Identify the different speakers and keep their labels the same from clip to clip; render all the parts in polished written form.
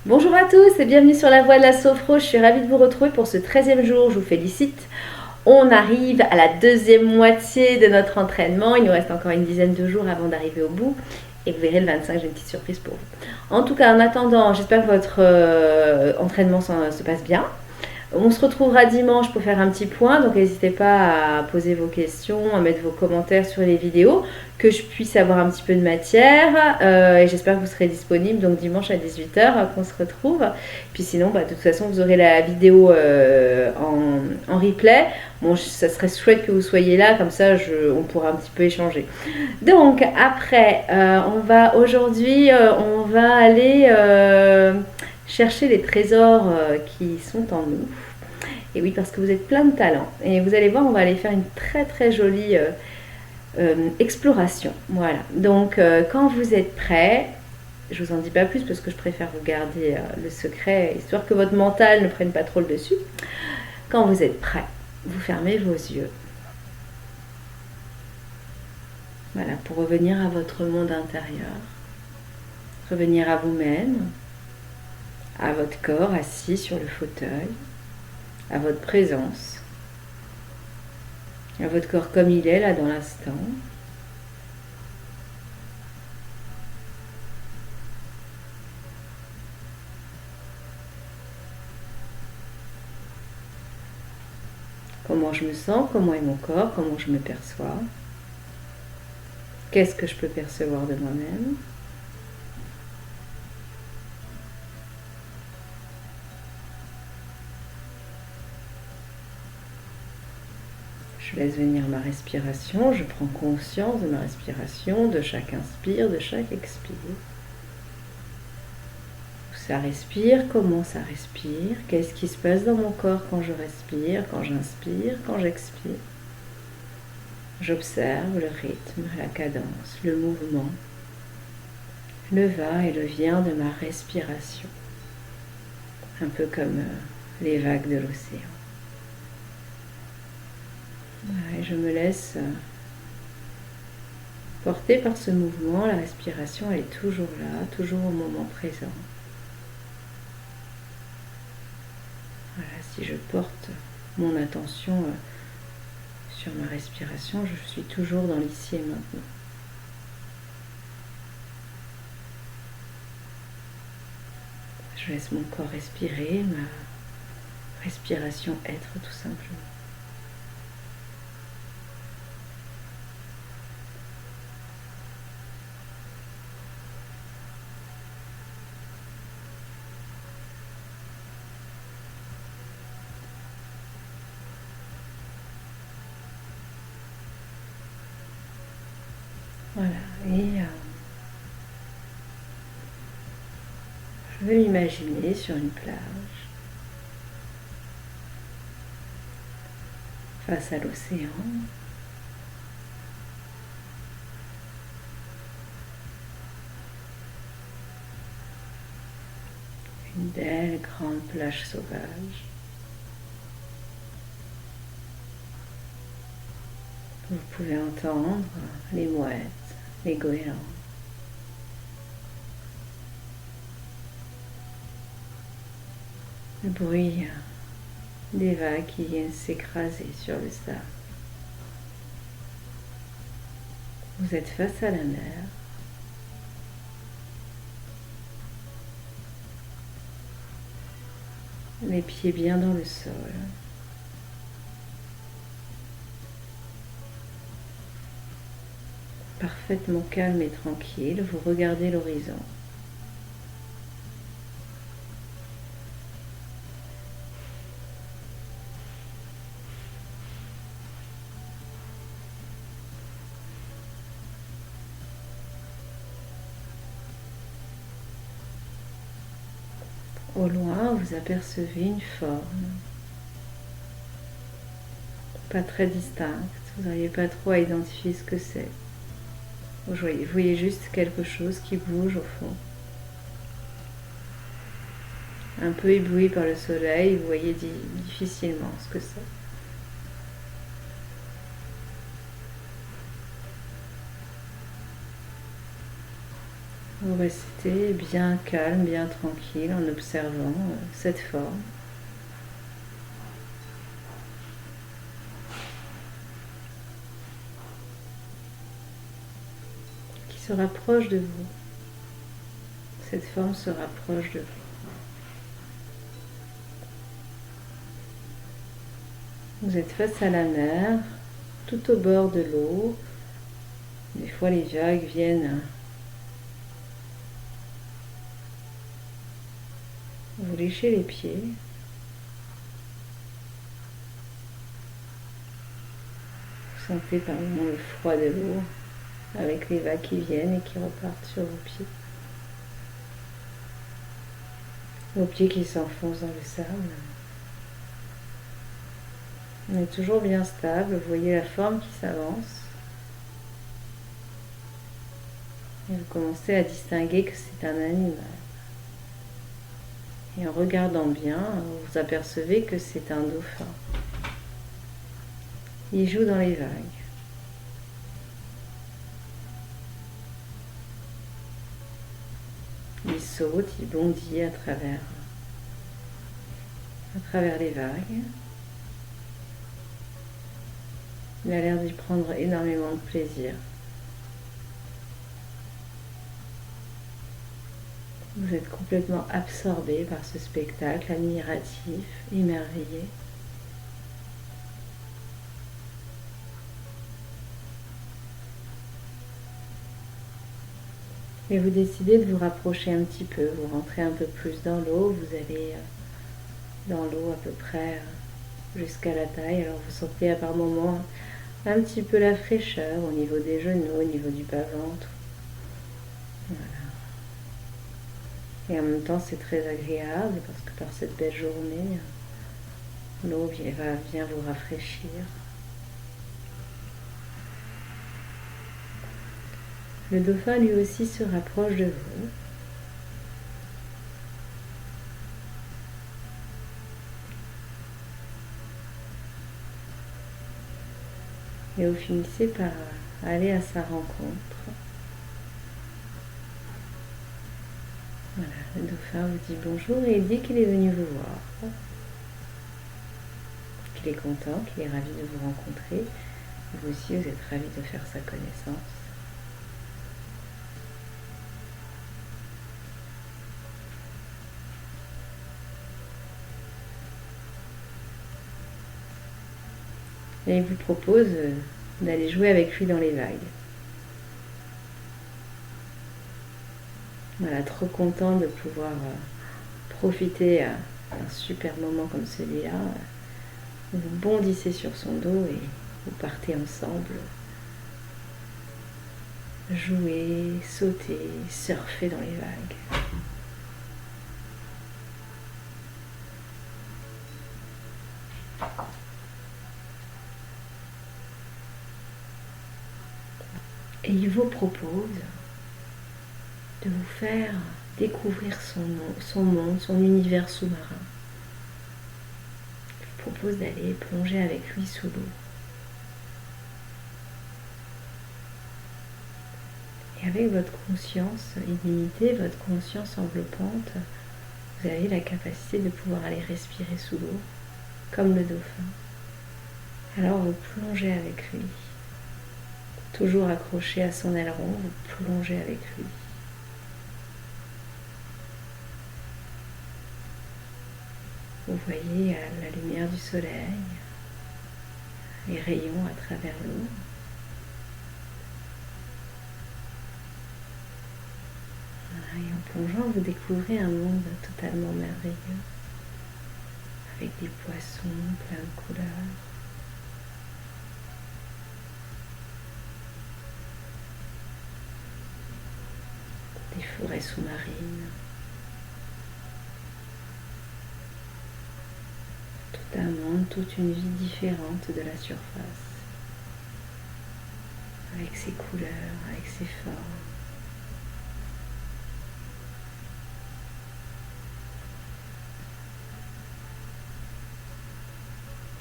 Speaker 1: Bonjour à tous et bienvenue sur la voie de la sophro. Je suis ravie de vous retrouver pour ce 13e jour. Je vous félicite. On arrive à la deuxième moitié de notre entraînement. Il nous reste encore une dizaine de jours avant d'arriver au bout. Et vous verrez le 25, j'ai une petite surprise pour vous. En tout cas, en attendant, j'espère que votre entraînement se passe bien. On se retrouvera dimanche pour faire un petit point, donc n'hésitez pas à poser vos questions, à mettre vos commentaires sur les vidéos, que je puisse avoir un petit peu de matière. Et j'espère que vous serez disponible donc dimanche à 18h qu'on se retrouve. Puis sinon, de toute façon, vous aurez la vidéo en replay. Bon, ça serait chouette que vous soyez là, comme ça on pourra un petit peu échanger. Donc après, on va aller chercher les trésors qui sont en nous. Et oui, parce que vous êtes plein de talent. Et vous allez voir, on va aller faire une très très jolie exploration. Voilà. Donc, quand vous êtes prêts, je vous en dis pas plus parce que je préfère vous garder le secret, histoire que votre mental ne prenne pas trop le dessus. Quand vous êtes prêts, vous fermez vos yeux. Voilà, pour revenir à votre monde intérieur. Revenir à vous-même, à votre corps assis sur le fauteuil, à votre présence, à votre corps comme il est là dans l'instant. Comment je me sens, comment est mon corps, comment je me perçois, qu'est-ce que je peux percevoir de moi-même. Je laisse venir ma respiration, je prends conscience de ma respiration, de chaque inspire, de chaque expire. Où ça respire, comment ça respire, qu'est-ce qui se passe dans mon corps quand je respire, quand j'inspire, quand j'expire. J'observe le rythme, la cadence, le mouvement, le va et le vient de ma respiration. Un peu comme les vagues de l'océan. Et je me laisse porter par ce mouvement. La respiration, elle est toujours là, toujours au moment présent. Voilà, si je porte mon attention sur ma respiration, je suis toujours dans l'ici et maintenant. Je laisse mon corps respirer, ma respiration être tout simplement. Voilà, et je vais m'imaginer sur une plage, face à l'océan. Une belle grande plage sauvage. Vous pouvez entendre les mouettes, les goélands. Le bruit des vagues qui viennent s'écraser sur le sable. Vous êtes face à la mer. Les pieds bien dans le sol. Parfaitement calme et tranquille, vous regardez l'horizon. Au loin, vous apercevez une forme, pas très distincte, vous n'arrivez pas trop à identifier ce que c'est. Vous voyez juste quelque chose qui bouge au fond. Un peu ébloui par le soleil, vous voyez difficilement ce que c'est. Vous restez bien calme, bien tranquille en observant cette forme. Qui se rapproche de vous. Cette forme se rapproche de vous. Vous êtes face à la mer, tout au bord de l'eau. Des fois, les vagues viennent vous lécher les pieds. Vous sentez par moments le froid de l'eau avec les vagues qui viennent et qui repartent sur vos pieds. Vos pieds qui s'enfoncent dans le sable. On est toujours bien stable, vous voyez la forme qui s'avance. Et vous commencez à distinguer que c'est un animal. Et en regardant bien, vous apercevez que c'est un dauphin. Il joue dans les vagues. Il saute, il bondit à travers les vagues. Il a l'air d'y prendre énormément de plaisir. Vous êtes complètement absorbé par ce spectacle, admiratif, émerveillé. Et vous décidez de vous rapprocher un petit peu, vous rentrez un peu plus dans l'eau, vous allez dans l'eau à peu près jusqu'à la taille. Alors vous sentez par moments un petit peu la fraîcheur au niveau des genoux, au niveau du bas-ventre. Voilà. Et en même temps, c'est très agréable parce que par cette belle journée, l'eau vient vous rafraîchir. Le dauphin lui aussi se rapproche de vous. Et vous finissez par aller à sa rencontre. Voilà, le dauphin vous dit bonjour et il dit qu'il est venu vous voir. Qu'il est content, qu'il est ravi de vous rencontrer. Vous aussi, vous êtes ravi de faire sa connaissance. Et il vous propose d'aller jouer avec lui dans les vagues. Voilà, trop content de pouvoir profiter d'un super moment comme celui-là. Vous bondissez sur son dos et vous partez ensemble. Jouer, sauter, surfer dans les vagues. Et il vous propose de vous faire découvrir son monde, son univers sous-marin. Il vous propose d'aller plonger avec lui sous l'eau. Et avec votre conscience illimitée, votre conscience enveloppante, vous avez la capacité de pouvoir aller respirer sous l'eau, comme le dauphin. Alors vous plongez avec lui. Toujours accroché à son aileron, vous plongez avec lui. Vous voyez la lumière du soleil, les rayons à travers l'eau. Et en plongeant, vous découvrez un monde totalement merveilleux, avec des poissons plein de couleurs. Des forêts sous-marines. Tout un monde, toute une vie différente de la surface. Avec ses couleurs, avec ses formes.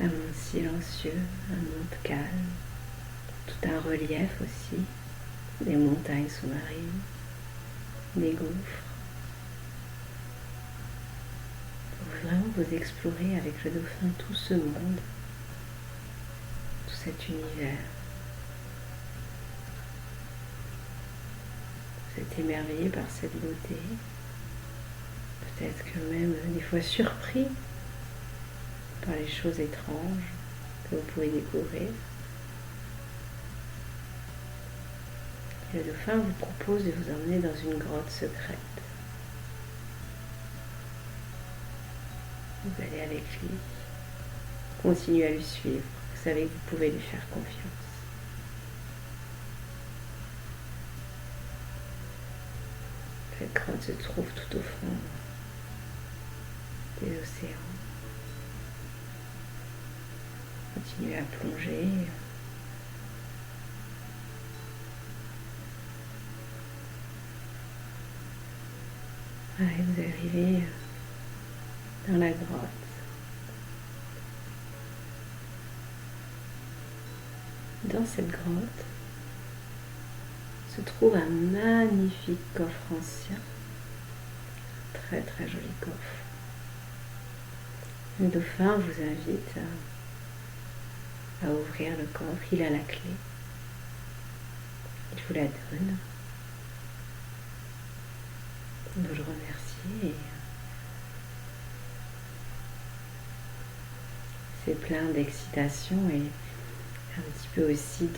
Speaker 1: Un monde silencieux, un monde calme. Tout un relief aussi, des montagnes sous-marines. des gouffres, pour vraiment vous explorer avec le dauphin tout ce monde, tout cet univers. Vous êtes émerveillé par cette beauté, peut-être que même des fois surpris par les choses étranges que vous pouvez découvrir. Et le dauphin vous propose de vous emmener dans une grotte secrète. Vous allez avec lui, continuez à lui suivre, vous savez que vous pouvez lui faire confiance. Cette grotte se trouve tout au fond des océans. Continuez à plonger. Et vous arrivez dans la grotte. Dans cette grotte se trouve un magnifique coffre ancien. Très très joli coffre. Le dauphin vous invite à ouvrir le coffre. Il a la clé. Il vous la donne. Vous le remerciez et c'est plein d'excitation et un petit peu aussi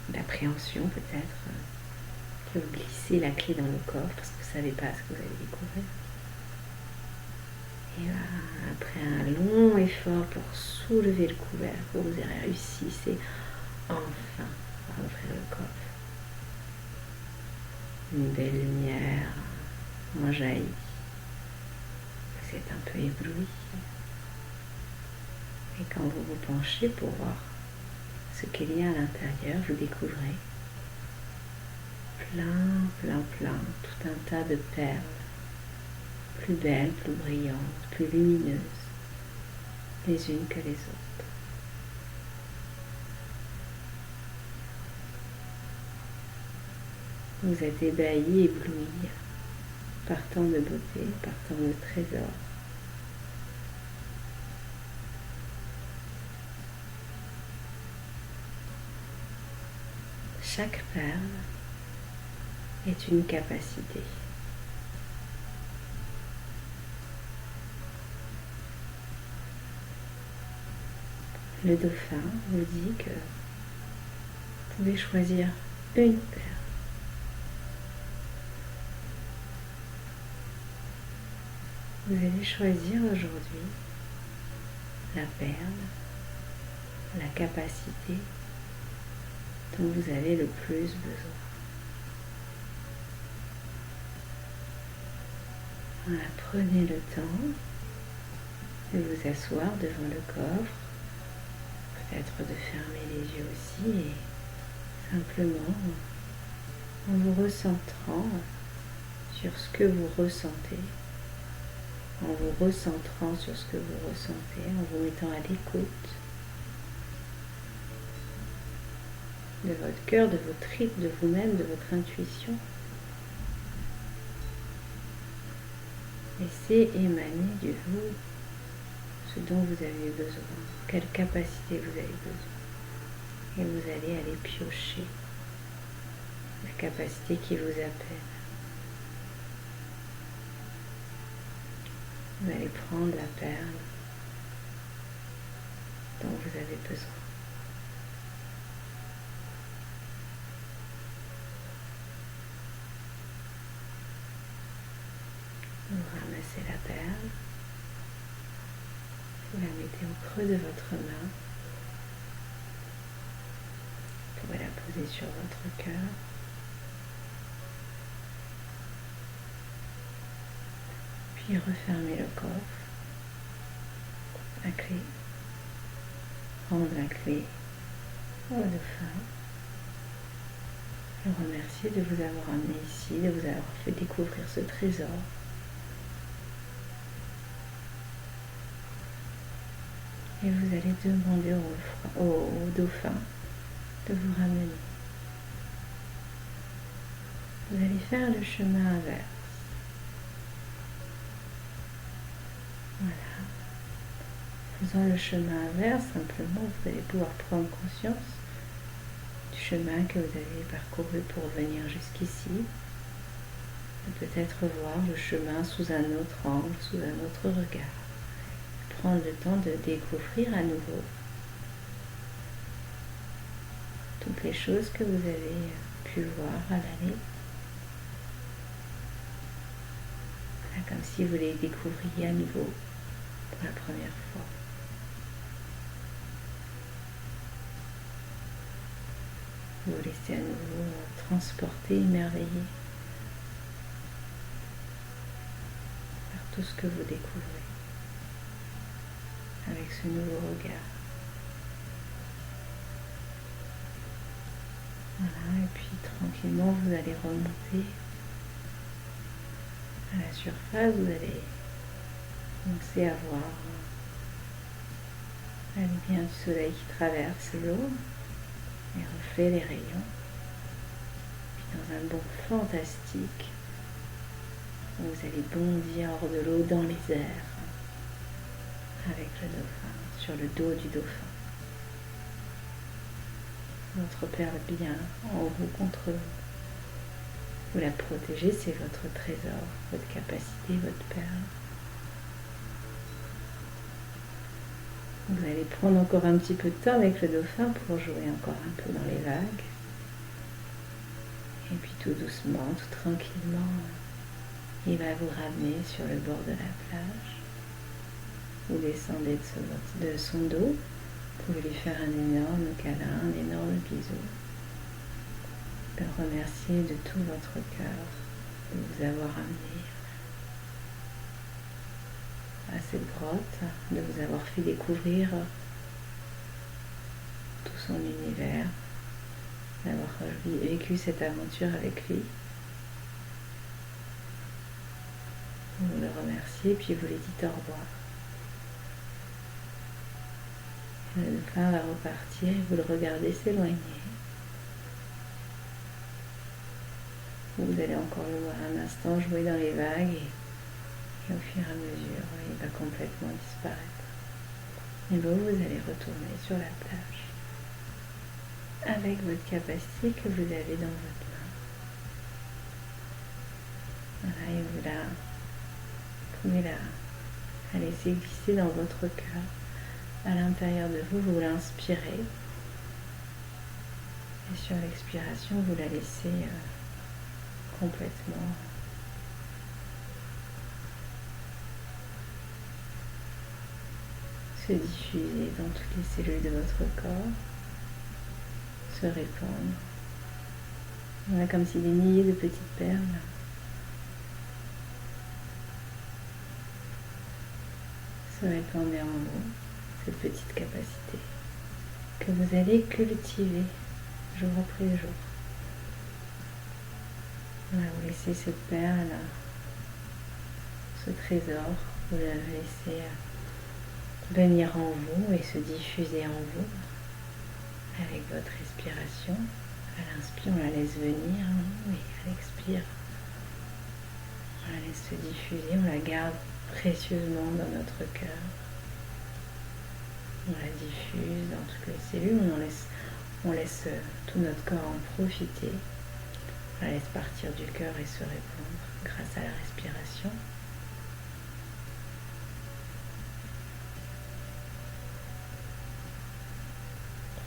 Speaker 1: d'appréhension peut-être, que vous glissez la clé dans le coffre parce que vous ne savez pas ce que vous allez découvrir. Et après un long effort pour soulever le couvercle, vous réussissez enfin à ouvrir le coffre. Une belle lumière en jaillit. Vous êtes un peu ébloui. Et quand vous vous penchez pour voir ce qu'il y a à l'intérieur, vous découvrez plein, tout un tas de perles, plus belles, plus brillantes, plus lumineuses, les unes que les autres. Vous êtes ébahi, ébloui par tant de beauté, par tant de trésors. Chaque perle est une capacité. Le dauphin vous dit que vous pouvez choisir une perle. Vous allez choisir aujourd'hui la perle, la capacité dont vous avez le plus besoin. Voilà, prenez le temps de vous asseoir devant le coffre, peut-être de fermer les yeux aussi et simplement en vous recentrant sur ce que vous ressentez, en vous recentrant sur ce que vous ressentez, en vous mettant à l'écoute de votre cœur, de vos tripes, de vous-même, de votre intuition. Laissez émaner de vous ce dont vous avez besoin, quelle capacité vous avez besoin. Et vous allez aller piocher la capacité qui vous appelle. Vous allez prendre la perle dont vous avez besoin. Vous ramassez la perle, vous la mettez au creux de votre main, vous pouvez la poser sur votre cœur. Puis refermez le coffre, la clé, rendre la clé au dauphin, le remercier de vous avoir amené ici, de vous avoir fait découvrir ce trésor. Et vous allez demander au dauphin de vous ramener. Vous allez faire le chemin inverse. Voilà. Faisant le chemin inverse, simplement, vous allez pouvoir prendre conscience du chemin que vous avez parcouru pour venir jusqu'ici. Et peut-être voir le chemin sous un autre angle, sous un autre regard. Prendre le temps de découvrir à nouveau toutes les choses que vous avez pu voir à l'année. Comme si vous les découvriez à nouveau pour la première fois. Vous vous laissez à nouveau transporter, émerveiller par tout ce que vous découvrez avec ce nouveau regard. Voilà, et puis tranquillement vous allez remonter à la surface, vous allez commencer à voir la lumière du soleil qui traverse l'eau, les reflets, les rayons. Puis dans un bond fantastique, vous allez bondir hors de l'eau dans les airs avec le dauphin, sur le dos du dauphin. Votre perle bien en vous contre vous. Vous la protégez, c'est votre trésor, votre capacité, votre perle. Vous allez prendre encore un petit peu de temps avec le dauphin pour jouer encore un peu dans les vagues. Et puis tout doucement, tout tranquillement, il va vous ramener sur le bord de la plage. Vous descendez de son dos. Vous pouvez lui faire un énorme câlin, un énorme bisou. Le remercier de tout votre cœur de vous avoir amené à cette grotte, de vous avoir fait découvrir tout son univers, d'avoir vécu cette aventure avec lui. Vous le remerciez, puis vous lui dites au revoir. Le dauphin va repartir et vous le regardez s'éloigner. Vous allez encore le voir un instant jouer dans les vagues et au fur et à mesure, il va complètement disparaître. Et vous allez retourner sur la plage avec votre capacité que vous avez dans votre main. Voilà, et vous pouvez la laisser glisser dans votre cœur. À l'intérieur de vous, vous l'inspirez. Et sur l'expiration, vous la laissez complètement se diffuser dans toutes les cellules de votre corps, se répandre. Voilà, comme si des milliers de petites perles se répandaient en vous, cette petite capacité que vous allez cultiver jour après jour. Voilà, vous laissez cette perle, ce trésor, vous la laissez venir en vous et se diffuser en vous avec votre respiration. À l'inspire, on la laisse venir et à l'expire, on la laisse se diffuser, on la garde précieusement dans notre cœur. On la diffuse dans toutes les cellules, on laisse tout notre corps en profiter. On la laisse partir du cœur et se répandre grâce à la respiration.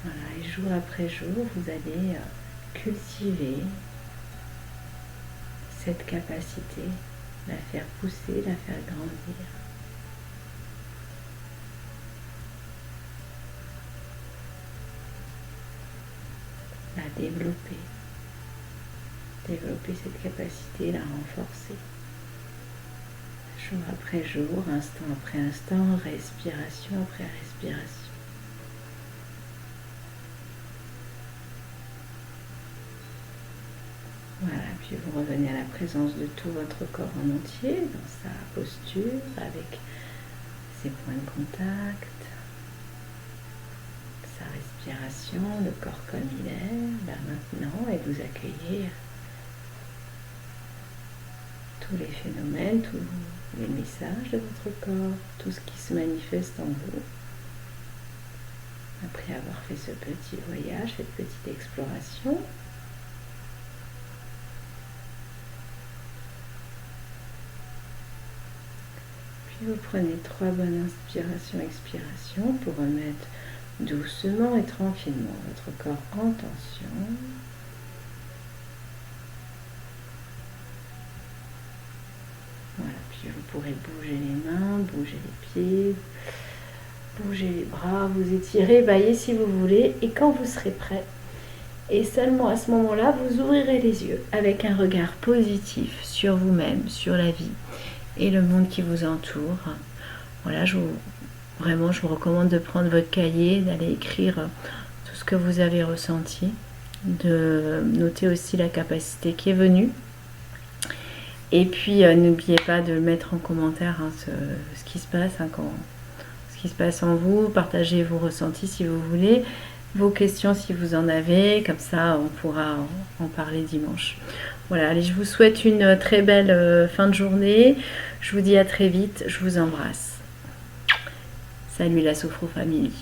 Speaker 1: Voilà, et jour après jour, vous allez cultiver cette capacité, la faire pousser, la faire grandir. La développer cette capacité, la renforcer. Jour après jour, instant après instant, respiration après respiration. Voilà, puis vous revenez à la présence de tout votre corps en entier, dans sa posture, avec ses points de contact, respiration, le corps comme il est, maintenant, et vous accueillir tous les phénomènes, tous les messages de votre corps, tout ce qui se manifeste en vous. Après avoir fait ce petit voyage, cette petite exploration, puis vous prenez 3 bonnes inspirations, expirations pour remettre doucement et tranquillement votre corps en tension. Voilà, puis vous pourrez bouger les mains, bouger les pieds, bouger les bras, vous étirer, bailler si vous voulez. Et quand vous serez prêt, et seulement à ce moment-là, vous ouvrirez les yeux avec un regard positif sur vous-même, sur la vie et le monde qui vous entoure. Voilà, je vous recommande de prendre votre cahier, d'aller écrire tout ce que vous avez ressenti, de noter aussi la capacité qui est venue. Et puis n'oubliez pas de mettre en commentaire ce qui se passe, ce qui se passe en vous. Partagez vos ressentis si vous voulez, vos questions si vous en avez, comme ça on pourra en parler dimanche. Voilà, allez, je vous souhaite une très belle fin de journée. Je vous dis à très vite, je vous embrasse. Salut la Sophro Family.